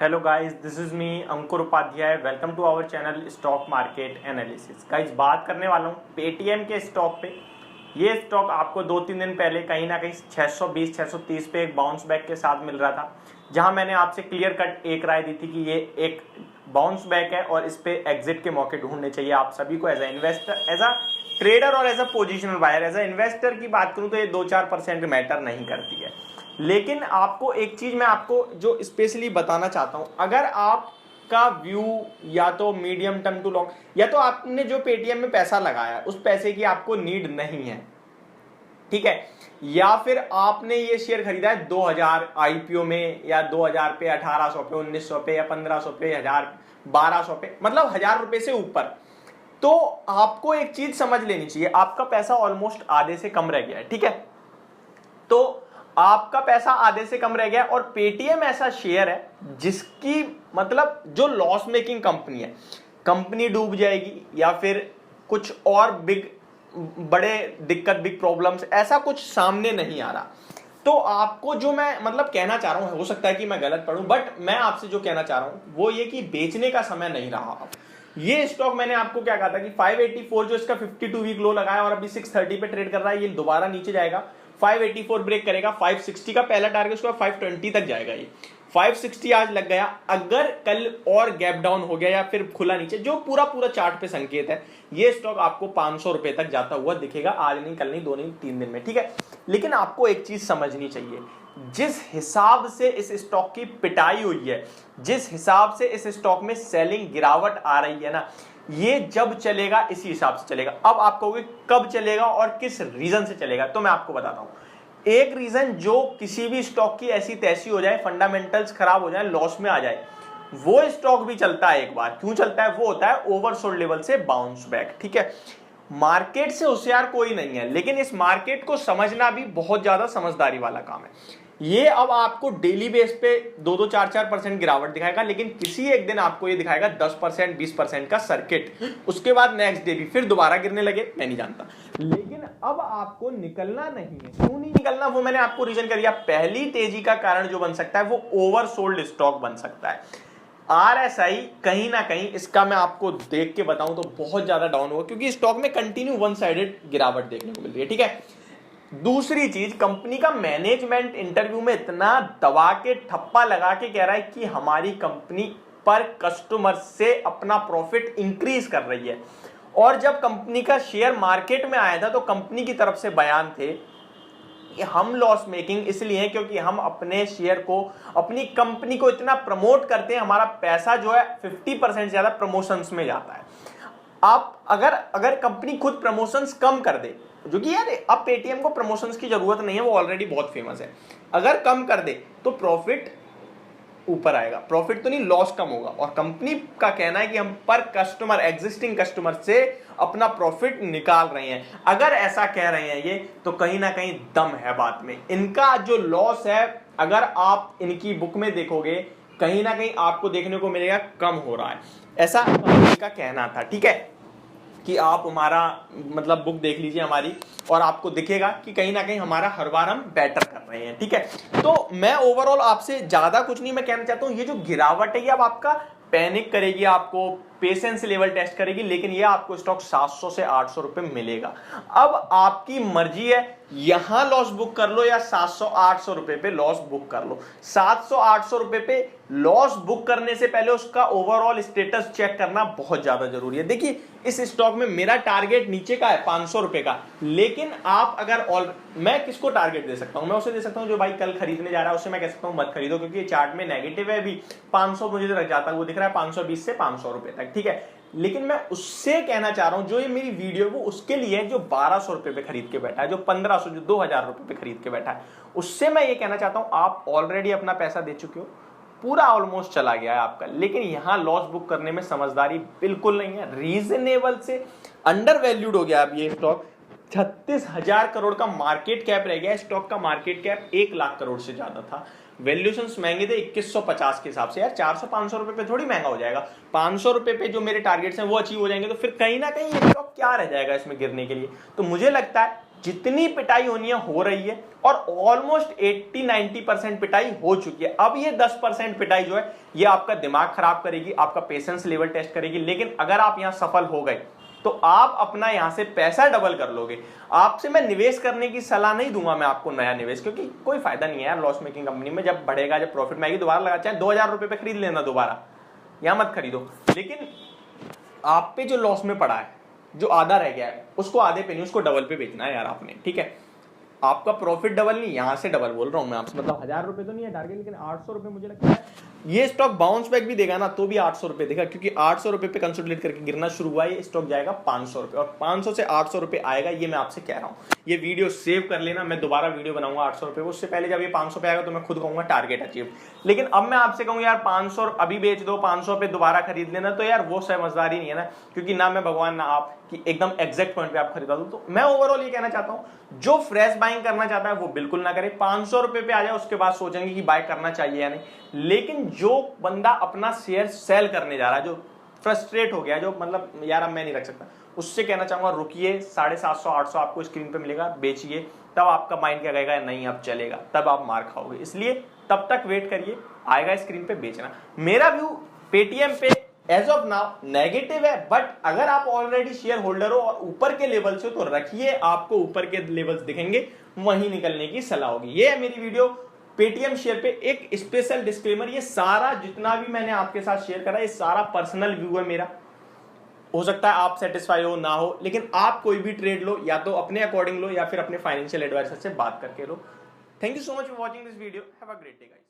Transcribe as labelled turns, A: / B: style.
A: Hello guys, this is me Ankur Upadhyay. Welcome to our channel stock market analysis. Guys, बात करने वाला हूँ Paytm के स्टॉक पे। ये स्टॉक आपको 2-3 दिन पहले कहीं ना कहीं 620-630 पे एक बाउंस बैक के साथ मिल रहा था, जहां मैंने आपसे क्लियर कट एक राय दी थी कि ये एक बाउंस बैक है और इस पे एग्जिट के मौके ढूंढने चाहिए आप सभी को as a investor, as a trader और as a positional buyer. As a investor की बात करूं तो ये 2-4% मैटर नहीं करती है। लेकिन आपको एक चीज मैं आपको जो स्पेशली बताना चाहता हूं, अगर आपका व्यू या तो मीडियम टर्म टू लॉन्ग, या तो आपने जो पेटीएम में पैसा लगाया उस पैसे की आपको नीड नहीं है, ठीक है, या फिर आपने ये शेयर खरीदा है 2000 आईपीओ में, या 2000 पे, 1800 पे, 1900 पे, या 1500 पे, 1000, 1200 पे, मतलब 1000 रुपए से ऊपर, तो आपको एक चीज समझ लेनी चाहिए, आपका पैसा ऑलमोस्ट आधे से कम रह गया है, ठीक है। तो आपका पैसा आधे से कम रह गया और पेटीएम ऐसा शेयर है जिसकी मतलब जो लॉस मेकिंग कंपनी है, कंपनी डूब जाएगी या फिर कुछ और बड़े दिक्कत, बिग प्रॉब्लम्स, ऐसा कुछ सामने नहीं आ रहा। तो आपको जो मैं मतलब कहना चाह रहा हूं, हो सकता है कि मैं गलत पढ़ूं, बट मैं आपसे जो कहना चाह रहा हूं वो ये कि बेचने का समय नहीं रहा अब। ये स्टॉक मैंने आपको क्या कहा था कि 584 जो इसका 52 वीक लो लगाया और अभी 630 पे ट्रेड कर रहा है, ये दोबारा नीचे जाएगा, 584 ब्रेक करेगा, 560 का पहला टारगेट, उसका 520 तक जाएगा। ये 560 आज लग गया, अगर कल और गैप डाउन हो गया या फिर खुला नीचे, जो पूरा चार्ट पे संकेत है, ये स्टॉक आपको 500 रुपए तक जाता हुआ दिखेगा, आज नहीं, कल नहीं, 2 नहीं, 3 दिन में, ठीक है। लेकिन आपको एक चीज समझनी चाहिए, जिस हिसाब से इस स्टॉक की पिटाई हुई है, जिस हिसाब से इस स्टॉक में सेलिंग गिरावट आ रही है ना, ये जब चलेगा इसी हिसाब से चलेगा। अब आप कहोगे कब चलेगा और किस रीजन से चलेगा, तो मैं आपको बताता हूं। एक रीजन जो किसी भी स्टॉक की ऐसी तैसी हो जाए, फंडामेंटल्स खराब हो जाए, लॉस में आ जाए, वो स्टॉक भी चलता है एक बार। क्यों चलता है? वो होता है ओवरसोल्ड लेवल से बाउंस बैक, ठीक है। मार्केट से होशियार कोई नहीं है, लेकिन इस मार्केट को समझना भी बहुत ज्यादा समझदारी वाला काम है। ये अब आपको डेली बेस पे 2-2, 4-4% गिरावट दिखाएगा, लेकिन किसी एक दिन आपको ये दिखाएगा 10%, 20% का सर्किट, उसके बाद नेक्स्ट डे भी फिर दोबारा गिरने लगे, मैं नहीं जानता। लेकिन अब आपको निकलना नहीं है। क्यों नहीं निकलना, वो मैंने आपको रीजन कर दिया। पहली तेजी का कारण जो बन सकता है वो ओवरसोल्ड स्टॉक बन सकता है। आरएसआई कहीं ना कहीं, इसका मैं आपको देख के बताऊं तो बहुत ज्यादा डाउन हुआ, क्योंकि स्टॉक में कंटिन्यू वन साइडेड गिरावट देखने को मिल रही है, ठीक है। दूसरी चीज, कंपनी का मैनेजमेंट इंटरव्यू में इतना दबा के ठप्पा लगा के कह रहा है कि हमारी कंपनी पर कस्टमर से अपना प्रॉफिट इंक्रीज कर रही है। और जब कंपनी का शेयर मार्केट में आया था तो कंपनी की तरफ से बयान थे कि हम लॉस मेकिंग इसलिए हैं क्योंकि हम अपने शेयर को, अपनी कंपनी को इतना प्रमोट करते हैं, हमारा पैसा जो है 50% ज्यादा प्रमोशंस में जाता है। आप अगर कंपनी खुद प्रमोशंस कम कर दे, जो कि यार अब पेटीएम को प्रमोशंस की जरूरत नहीं है, वो ऑलरेडी बहुत फेमस है, अगर कम कर दे तो प्रॉफिट ऊपर आएगा, प्रॉफिट तो नहीं, लॉस कम होगा। और कंपनी का कहना है कि हम पर कस्टमर, एग्जिस्टिंग कस्टमर से अपना प्रॉफिट निकाल रहे हैं। अगर ऐसा कह रहे हैं ये, तो कहीं ना कहीं दम है बात में। इनका जो लॉस है, अगर आप इनकी बुक में देखोगे, कहीं ना कहीं आपको देखने को मिलेगा कम हो रहा है, ऐसा कंपनी का कहना था, ठीक है। कि आप हमारा मतलब बुक देख लीजिए हमारी, और आपको दिखेगा कि कहीं ना कहीं हमारा हर बार हम बेटर कर रहे हैं, ठीक है। तो मैं ओवरऑल आपसे ज्यादा कुछ नहीं मैं कहना चाहता हूं। ये जो गिरावट है ये अब आपका पैनिक करेगी, आपको पेशेंस लेवल टेस्ट करेगी, लेकिन ये आपको स्टॉक 700 से 800 रुपए मिलेगा। अब आपकी मर्जी है, यहां लॉस बुक कर लो या 700-800 रुपए पे लॉस बुक कर लो। 700-800 रुपए पे लॉस बुक करने से पहले उसका ओवरऑल स्टेटस चेक करना बहुत ज्यादा जरूरी है। देखिए, इस स्टॉक में मेरा टारगेट नीचे का है 500 रुपए का, लेकिन आप अगर मैं किसको टारगेट दे सकता हूं? मैं उसे दे सकता हूं जो भाई कल खरीदने जा रहा है, उससे मैं कह सकता हूं मत खरीदो, क्योंकि ये चार्ट में नेगेटिव है, अभी 500 मुझे रख जाता है, वो दिख रहा है 520 से 500 रुपए तक, ठीक है। लेकिन मैं उससे कहना चाह रहा हूं, जो ये मेरी वीडियो वो उसके लिए है जो 1200 रुपए पे खरीद के बैठा है, जो 1500, जो 2000 रुपए पे खरीद के बैठा है, उससे मैं ये कहना चाहता हूं आप ऑलरेडी अपना पैसा दे चुके हो, पूरा ऑलमोस्ट चला गया है आपका, लेकिन यहां लॉस बुक करने में समझदारी बिल्कुल नहीं है। रीजनेबल से अंडर वैल्यूड हो गया अब ये स्टॉक। 36,000 करोड़ का मार्केट कैप रह गया, स्टॉक का मार्केट कैप 1 लाख करोड़ से ज्यादा था। वैल्यूएशंस महंगे थे 2150 के हिसाब से। यार 400-500 रुपए पे थोड़ी महंगा हो जाएगा, 500 रुपए पे जो मेरे टारगेट्स हैं वो अचीव हो जाएंगे, तो फिर कहीं ना कहीं ये स्टॉक क्या रह जाएगा इसमें गिरने के लिए। तो मुझे लगता है जितनी पिटाई होनी है हो रही है और ऑलमोस्ट 80-90% पिटाई हो चुकी है। अब ये 10% पिटाई जो है ये आपका दिमाग खराब करेगी, आपका पेशेंस लेवल टेस्ट करेगी, लेकिन अगर आप यहां सफल हो गए तो आप अपना यहां से पैसा डबल कर लोगे। आपसे मैं निवेश करने की सलाह नहीं दूंगा मैं आपको, नया निवेश, क्योंकि कोई फायदा नहीं है यार लॉस मेकिंग कंपनी में। जब बढ़ेगा, जब प्रॉफिट में आएगी, दोबारा लगा, चाहे 2000 रुपए पे खरीद लेना दोबारा, यहां मत खरीदो। लेकिन आप पे जो लॉस में पड़ा है, जो आधा रह गया है, उसको आधे पे नहीं, उसको डबल पे बेचना है यार आपने, ठीक है। आपका प्रॉफिट डबल नहीं, यहां से डबल बोल रहा हूं मैं आपसे, मतलब 1000 रुपए तो नहीं है टारगेट, लेकिन 800 रुपए मुझे लगता है ये स्टॉक बाउंस बैक भी देगा ना तो भी 800 रुपए देगा, क्योंकि 800 रुपए पे कंसोलिडेट करके गिरना शुरू हुआ है। ये स्टॉक जाएगा 500 रुपए और 500 से 800 रुपए आएगा, ये मैं आपसे कह रहा हूं। ये वीडियो सेव कर लेना, मैं दोबारा वीडियो बनाऊंगा 800 रुपए, उससे पहले जब ये 500 पे आएगा तो मैं खुद कहूंगा टारगेट अचीव। लेकिन अब मैं आपसे कहूंगा यार 500 अभी बेच दो, 500 पे दोबारा खरीद लेना, तो यार वो समझदारी नहीं है ना, क्योंकि ना मैं भगवान ना आप कि एकदम एग्जैक्ट पॉइंट पे आप खरीदा दो। तो मैं ओवरऑल ये कहना चाहता हूं, जो फ्रेश बाइंग करना चाहता है वो बिल्कुल ना करे, 500 रुपए पे आ जाए, उसके बाद सोचेंगे कि बाय करना चाहिए या नहीं। लेकिन जो बंदा अपना शेयर सेल करने जा रहा है, जो फ्रस्ट्रेट हो गया, जो मतलब यार अब मैं नहीं रख सकता, उससे कहना चाहूंगा रुकिए, 750-800 आपको स्क्रीन पे मिलेगा, बेचिए, तब आपका माइंड क्या कहेगा नहीं अब चलेगा, तब आप मार खाओगे। इसलिए तब तक वेट करिए, आएगा स्क्रीन पे बेचना। मेरा व्यू पेटीएम पे एज ऑफ नाउ नेगेटिव है, बट अगर आप ऑलरेडी शेयर होल्डर हो और ऊपर के लेवल से हो तो रखिए, आपको ऊपर के लेवल्स दिखेंगे, वहीं निकलने की सलाह होगी। ये है मेरी वीडियो पेटीएम शेयर पे। एक स्पेशल डिस्क्लेमर, ये सारा जितना भी मैंने आपके साथ शेयर करा ये सारा पर्सनल व्यू है मेरा। हो सकता है आप सेटिस्फाई हो ना हो, लेकिन आप कोई भी ट्रेड लो या तो अपने अकॉर्डिंग लो या फिर अपने फाइनेंशियल एडवाइजर से बात करके लो। Thank you so much for watching this video, have a great day guys.